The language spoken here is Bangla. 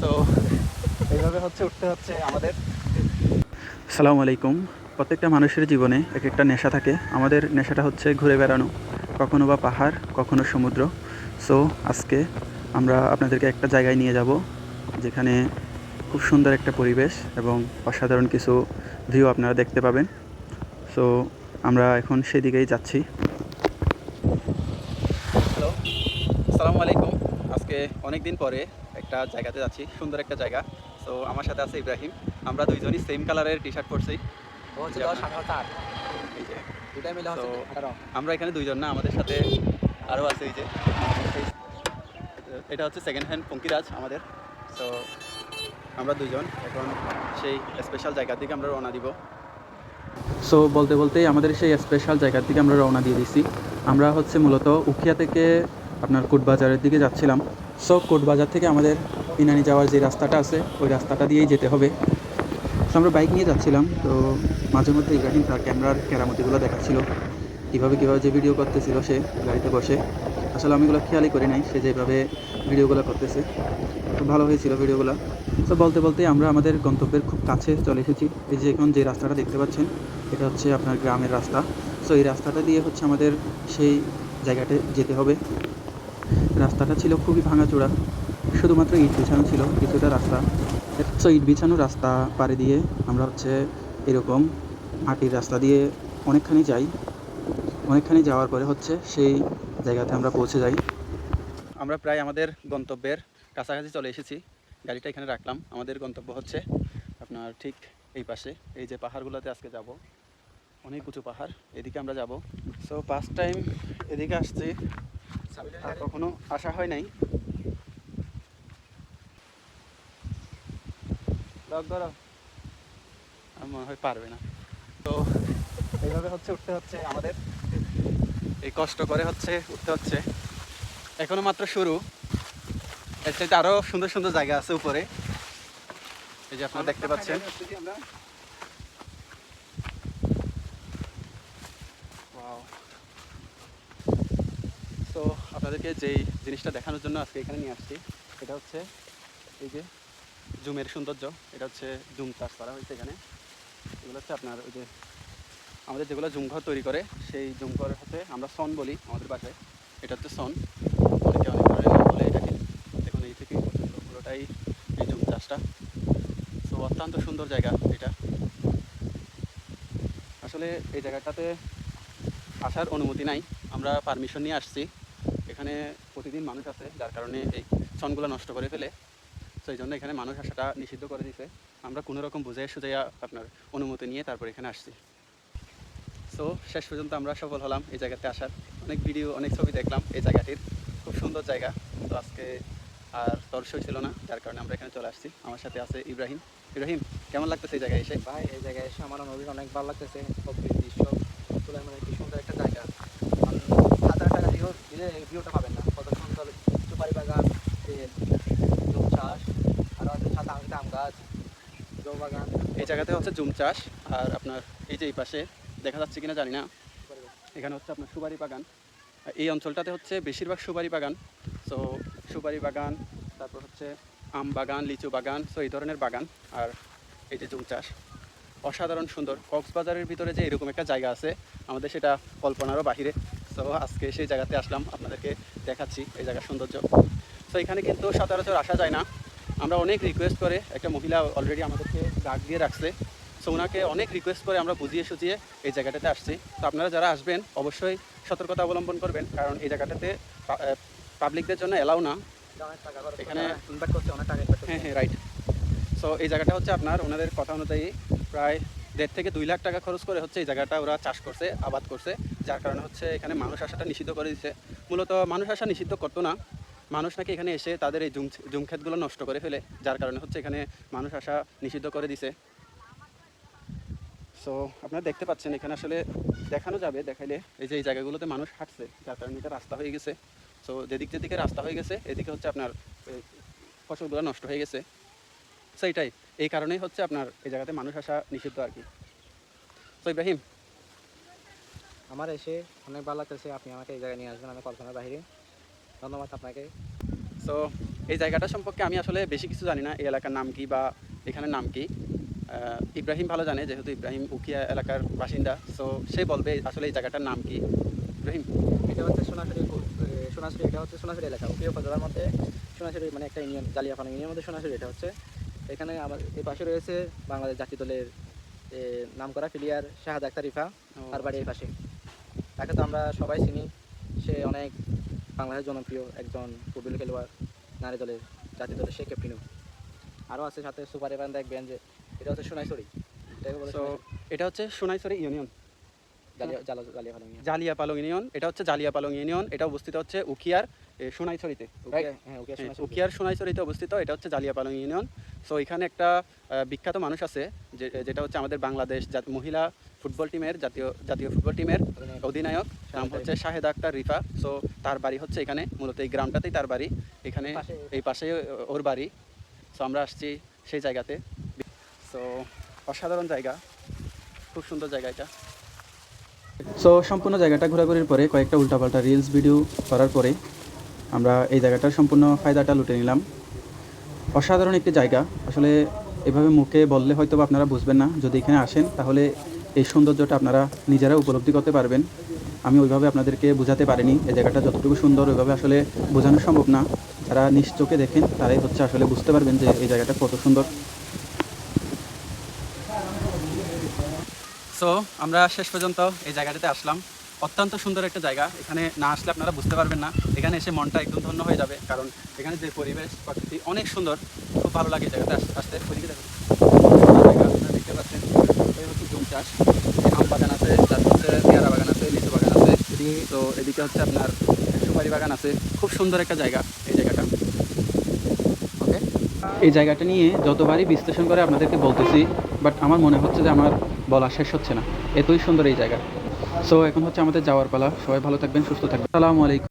তো এইভাবে উঠতে হচ্ছে আমাদের। আসসালামু আলাইকুম। প্রত্যেকটা মানুষের জীবনে এক একটা নেশা থাকে। আমাদের নেশাটা হচ্ছে ঘুরে বেড়ানো, কখনো বা পাহাড়, কখনো সমুদ্র। সো আজকে আমরা আপনাদেরকে একটা জায়গায় নিয়ে যাব যেখানে খুব সুন্দর একটা পরিবেশ এবং অসাধারণ কিছু ভিউ আপনারা দেখতে পাবেন। সো আমরা এখন সেদিকেই যাচ্ছি। হ্যালো, আসসালামু আলাইকুম। আজকে অনেক দিন পরে একটা জায়গাতে যাচ্ছি, সুন্দর একটা জায়গা। সো আমার সাথে আছে ইব্রাহিম। আমরা দুইজনই সেম কালারের টি শার্ট পরছি। এই যে তো আমরা এখানে দুইজন না, আমাদের সাথে আরও আছে। এই যে এটা হচ্ছে সেকেন্ড হ্যান্ড পঙ্কিরাজ আমাদের। সো আমরা দুইজন এখন সেই স্পেশাল জায়গার দিকে আমরা রওনা দিব। সো বলতে বলতেই আমাদের সেই স্পেশাল জায়গার দিকে আমরা রওনা দিয়ে দিছি। আমরা মূলত উখিয়া থেকে আপনার কোটবাজারের দিকে যাচ্ছিলাম। সো কোটবাজার থেকে আমাদের ইনানি যাওয়ার যে রাস্তাটা আছে ওই রাস্তাটা দিয়েই যেতে হবে। সো আমরা বাইক নিয়ে যাচ্ছিলাম। তো মাঝে মধ্যে ইব্রাহিম তার ক্যামেরার কেরামতিগুলো দেখাচ্ছিল, কীভাবে যে ভিডিও করতেছিল সে গাড়িতে বসে। আসলে আমি এগুলো খেয়ালই করি নাই, সে যেভাবে ভিডিওগুলো করতেছে খুব ভালো হয়েছিল ভিডিওগুলো। তো বলতে বলতে আমরা আমাদের গন্তব্যের খুব কাছে চলে এসেছি। এই যে এখন যে রাস্তাটা দেখতে পাচ্ছেন এটা হচ্ছে আপনার গ্রামের রাস্তা। সো এই রাস্তাটা দিয়ে আমাদের সেই জায়গাতে যেতে হবে। রাস্তাটা ছিল খুবই ভাঙাচোরা, শুধুমাত্র ইট বিছানো ছিল কিছুটা রাস্তা। সো ইট বিছানো রাস্তা পাড়ি দিয়ে আমরা এরকম মাটির রাস্তা দিয়ে অনেকখানি যাই। অনেকখানি যাওয়ার পরে সেই জায়গাতে আমরা পৌঁছে যাই। আমরা প্রায় আমাদের গন্তব্যের কাছাকাছি চলে এসেছি। গাড়িটা এখানে রাখলাম। আমাদের গন্তব্য হচ্ছে আপনার ঠিক এই পাশে, এই যে পাহাড়গুলোতে আজকে যাব। অনেক উঁচু পাহাড়, এদিকে আমরা যাব। সো ফার্স্ট টাইম এদিকে আসছি, আর কখনো আসা হয় নাই। লক ধরো, আমার মনে হয় পারবে না। তো এইভাবে উঠতে হচ্ছে আমাদের, এই কষ্ট করে উঠতে হচ্ছে। এখনো মাত্র শুরু, এর চাইতে আরো সুন্দর সুন্দর জায়গা আছে উপরে। এই যে আপনারা দেখতে পাচ্ছেন। তো আপনাদেরকে যেই জিনিসটা দেখানোর জন্য আজকে এখানে নিয়ে আসছি এটা হচ্ছে এই যে জুমের সৌন্দর্য। এটা হচ্ছে জুম চাষ করা হয়েছে এখানে। এগুলো আপনার ওই যে আমাদের যেগুলো জুম ঘর তৈরি করে সেই জুম ঘর আমরা সন বলি আমাদের বাসায়। এটা হচ্ছে সন, অনেকে অনেক ধরনের নাম বলে এটাকে। দেখুন এই থেকে পুরোটাই এই জুম চাষটা। তো অত্যন্ত সুন্দর জায়গা এটা। আসলে এই জায়গাটাতে আসার অনুমতি নাই, আমরা পারমিশন নিয়ে আসছি। এখানে প্রতিদিন মানুষ আছে, যার কারণে এই সনগুলো নষ্ট করে ফেলে। তো এই জন্য এখানে মানুষ আসাটা নিষিদ্ধ করে দিছে। আমরা কোনো রকম বুঝাইয়া সুঝাইয়া আপনার অনুমতি নিয়ে তারপর এখানে আসছি। সো শেষ পর্যন্ত আমরা সফল হলাম এই জায়গাতে আসার। অনেক ভিডিও, অনেক ছবি দেখলাম এই জায়গাটির, খুব সুন্দর জায়গা। তো আজকে আর দর্শক ছিল না, যার কারণে আমরা এখানে চলে আসছি। আমার সাথে আছে ইব্রাহিম। ইব্রাহিম, কেমন লাগতেছে এই জায়গায় এসে? ভাই এই জায়গায় এসে আমার নদীর অনেক ভালো লাগতেছে। প্রকৃতির দৃশ্য তুলে মানে কি সুন্দর একটা জায়গা। হাজার টাকা দিয়েও দিলে এই ভিউটা পাবেন না, কত সুন্দর সুপারি বাগান, জুম চাষ, আর আছে সাথে আম গাছ, জৌ বাগান। এই জায়গাতে জুম চাষ। আর আপনার এই যে এই পাশে দেখা যাচ্ছে কিনা জানি না, এখানে আপনার সুপারি বাগান। এই অঞ্চলটাতে বেশিরভাগ সুপারি বাগান। সো সুপারি বাগান, তারপর আম বাগান, লিচু বাগান, সো এই ধরনের বাগান। আর এই যে জুম চাষ অসাধারণ সুন্দর। কক্সবাজারের ভিতরে যে এরকম একটা জায়গা আছে আমাদের সেটা কল্পনারও বাহিরে। সো আজকে সেই জায়গাতে আসলাম, আপনাদেরকে দেখাচ্ছি এই জায়গার সৌন্দর্য। সো এখানে কিন্তু সচরাচর আসা যায় না। আমরা অনেক রিকোয়েস্ট করে, একটা মহিলা অলরেডি আমাদেরকে ডাক দিয়ে রাখছে। সো ওনাকে অনেক রিকোয়েস্ট করে আমরা বুঝিয়ে সুঝিয়ে এই জায়গাটাতে আসছি। তো আপনারা যারা আসবেন অবশ্যই সতর্কতা অবলম্বন করবেন, কারণ এই জায়গাটাতে পাবলিকদের জন্য এলাও না। এখানে ইনভাইট করছে, অনেক টাকা। হ্যাঁ হ্যাঁ, রাইট। সো এই জায়গাটা আপনার ওনাদের কথা অনুযায়ী প্রায় 1.5 থেকে 2 লাখ টাকা খরচ করে এই জায়গাটা ওরা চাষ করছে, আবাদ করছে। যার কারণে এখানে মানুষ আসাটা নিষিদ্ধ করে দিচ্ছে। মূলত মানুষ আসা নিষিদ্ধ করতো না, মানুষ নাকি এখানে এসে তাদের এই জুম ক্ষেতগুলো নষ্ট করে ফেলে, যার কারণে এখানে মানুষ আসা নিষিদ্ধ করে দিছে। সো আপনারা দেখতে পাচ্ছেন এখানে আসলে দেখানো যাবে, দেখাইলে এই যে এই জায়গাগুলোতে মানুষ হাঁটছে, যার কারণে এটা রাস্তা হয়ে গেছে। সো যেদিকে রাস্তা হয়ে গেছে এদিকে আপনার ফসলগুলো নষ্ট হয়ে গেছে। সেইটাই, এই কারণেই আপনার এই জায়গাতে মানুষ আসা নিষিদ্ধ আর কি। তো ইব্রাহিম, আমার এসে অনেক ভালো লাগতেছে। আপনি আমাকে এই জায়গায় নিয়ে আসবেন, আমি কল্পনার বাইরে। ধন্যবাদ আপনাকে। সো এই জায়গাটা সম্পর্কে আমি আসলে বেশি কিছু জানি না, এই এলাকার নাম কি বা এখানের নাম কি। ইব্রাহিম ভালো জানে, যেহেতু ইব্রাহিম উখিয়া এলাকার বাসিন্দা, সো সে বলবে আসলে এই জায়গাটার নাম কি। ইব্রাহিম, এটা হচ্ছে সোনাঝুরি, এটা হচ্ছে সোনাঝুরি এলাকা, উখিয়া উপজেলার মধ্যে সোনাঝুরি মানে একটা ইউনিয়ন, জালিয়াপাড়া ইউনিয়নের মধ্যে সোনাঝুরি এটা হচ্ছে। এখানে আমার এই পাশে রয়েছে বাংলাদেশ জাতীয় দলের নাম করা প্লেয়ার শাহাদ আক্তার রিফা, তার বাড়ি এই পাশে। তাকে তো আমরা সবাই চিনি, সে অনেক বাংলাদেশের জনপ্রিয় একজন ফুটবল খেলোয়াড়, নারী দলের জাতীয় দলের সে ক্যাপ্টেনও। আরও আছে সাথে সুপার এভান, দেখবেন যে এটা হচ্ছে সোনাইছড়ি, এটাকে বলে সো এটা হচ্ছে Sonaichhari union, Jaliapara union. Jaliapalong union. এটা হচ্ছে জালিয়াপালং ইউনিয়ন, এটা অবস্থিত হচ্ছে উখিয়ার সোনাইছড়িতে, right? হ্যাঁ, উখিয়া হ্যাঁ, সোনাইছড়ি। উখিয়ার সোনাইছড়িতে অবস্থিত। এটা হচ্ছে জালিয়াপালং ইউনিয়ন। সো এখানে একটা বিখ্যাত মানুষ আছে, যেটা হচ্ছে আমাদের বাংলাদেশ মহিলা ফুটবল টিমের জাতীয় ফুটবল টিমের অধিনায়ক, নাম হচ্ছে শাহেদ আক্তার রিফা। সো তার বাড়ি হচ্ছে এখানে, মূলত এই গ্রামটাতেই তার বাড়ি, এখানে এই পাশে ওর বাড়ি। সো আমরা আসছি সেই জায়গাতে। সো অসাধারণ জায়গা, খুব সুন্দর জায়গা এটা। সো সম্পূর্ণ জায়গাটা ঘোরাঘুরির পরে, কয়েকটা উল্টাপাল্টা রিলস ভিডিও করার পরে আমরা এই জায়গাটার সম্পূর্ণ ফায়দাটা লুটে নিলাম। অসাধারণ একটি জায়গা, আসলে এভাবে মুখে বললে হয়তো বা আপনারা বুঝবেন না, যদি এখানে আসেন তাহলে এই সৌন্দর্যটা আপনারা নিজেরা উপলব্ধি করতে পারবেন। আমি ওইভাবে আপনাদেরকে বোঝাতে পারিনি, এই জায়গাটা যতটুকু সুন্দর ওইভাবে আসলে বোঝানো সম্ভব না। যারা নিজ চোখে দেখেন তারাই হচ্ছে আসলে বুঝতে পারবেন যে এই জায়গাটা কত সুন্দর। সো আমরা শেষ পর্যন্ত এই জায়গাটাতে আসলাম। অত্যন্ত সুন্দর একটা জায়গা, এখানে না আসলে আপনারা বুঝতে পারবেন না। এখানে এসে মনটা একদম ধন্য হয়ে যাবে, কারণ এখানে যে পরিবেশ প্রকৃতি অনেক সুন্দর, খুব ভালো লাগে এই জায়গাতে আসতে। ওইদিকে দেখুন, জায়গা আপনারা দেখতে পাচ্ছেন, এই হচ্ছে জুম চাষ, আম বাগান আছে, তারপর হচ্ছে পেয়ারা বাগান আছে, লিচু বাগান আছে। তো এদিকে হচ্ছে আপনার সুপারি বাগান আছে। খুব সুন্দর একটা জায়গা এই জায়গাটা। ওকে, এই জায়গাটা নিয়ে যতবারই বিশ্লেষণ করে আপনাদেরকে বলতেছি, বাট আমার মনে হচ্ছে যে আমার বলা শেষ হচ্ছে না, এতই সুন্দর এই জায়গা। সো এখন হচ্ছে আমাদের যাওয়ার পালা। সবাই ভালো থাকবেন, সুস্থ থাকবেন। আসসালামু আলাইকুম।